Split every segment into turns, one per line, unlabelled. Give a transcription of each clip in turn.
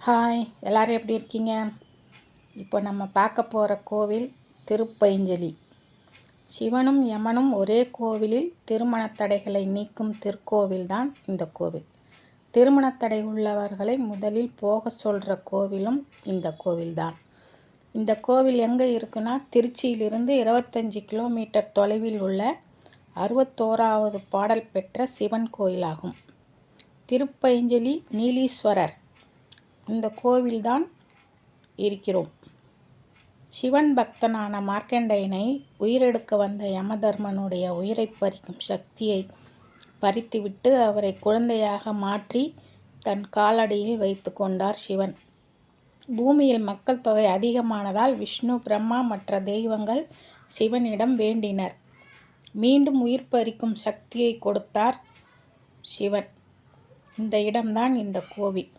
Hi, எல்லோரும் எப்படி இருக்கீங்க? இப்போ நம்ம பார்க்க போகிற கோவில் திருப்பைஞ்சலி. சிவனும் யமனும் ஒரே கோவிலில் திருமணத் தடைகளை நீக்கும் திருக்கோவில் தான் இந்த கோவில். திருமணத்தடை உள்ளவர்களை முதலில் போக சொல்கிற கோவிலும் இந்த கோவில் தான். இந்த கோவில் எங்கே இருக்குன்னா, திருச்சியிலிருந்து 25 கிலோமீட்டர் தொலைவில் உள்ள 61வது பாடல் பெற்ற சிவன் கோயிலாகும். திருப்பைஞ்சலி நீலீஸ்வரர் இந்த கோவில்தான் இருக்கிறோம். சிவன் பக்தனான மார்க்கண்டேயனை உயிரெடுக்க வந்த யமதர்மனுடைய உயிரை பறிக்கும் சக்தியை பறித்துவிட்டு அவரை குழந்தையாக மாற்றி தன் காலடியில் வைத்து கொண்டார் சிவன். பூமியில் மக்கள் தொகை அதிகமானதால் விஷ்ணு, பிரம்மா மற்ற தெய்வங்கள் சிவனிடம் வேண்டினர். மீண்டும் உயிர் பறிக்கும் சக்தியை கொடுத்தார் சிவன். இந்த இடம்தான் இந்த கோவில்.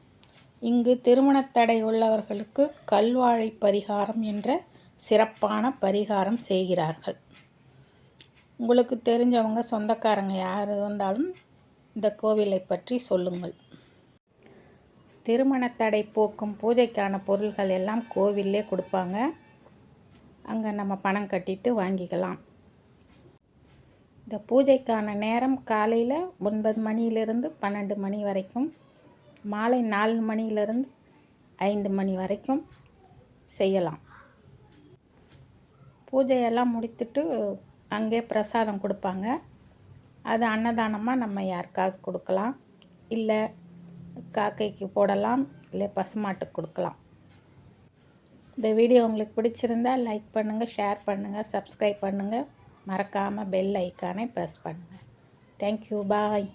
இங்கு திருமணத்தடை உள்ளவர்களுக்கு கல்வாழை பரிகாரம் என்ற சிறப்பான பரிகாரம் செய்கிறார்கள். உங்களுக்கு தெரிஞ்சவங்க, சொந்தக்காரங்க யார் இருந்தாலும் இந்த கோவிலை பற்றி சொல்லுங்கள். திருமணத்தடை போக்கும் பூஜைக்கான பொருள்கள் எல்லாம் கோவிலே கொடுப்பாங்க. அங்கே நம்ம பணம் கட்டிட்டு வாங்கிக்கலாம். இந்த பூஜைக்கான நேரம் காலையில் 9 மணியிலிருந்து 12 மணி வரைக்கும், மாலை 4 மணியிலிருந்து 5 மணி வரைக்கும் செய்யலாம். பூஜையெல்லாம் முடித்துட்டு அங்கே பிரசாதம் கொடுப்பாங்க. அது அன்னதானமாக நம்ம யாருக்காவது கொடுக்கலாம், இல்லை காக்கைக்கு போடலாம், இல்லை பசுமாட்டுக்கு கொடுக்கலாம். இந்த வீடியோ உங்களுக்கு பிடிச்சிருந்தால் லைக் பண்ணுங்கள், ஷேர் பண்ணுங்கள், சப்ஸ்கிரைப் பண்ணுங்கள். மறக்காமல் பெல் ஐக்கானை ப்ரெஸ் பண்ணுங்கள். தேங்க்யூ, பாய்.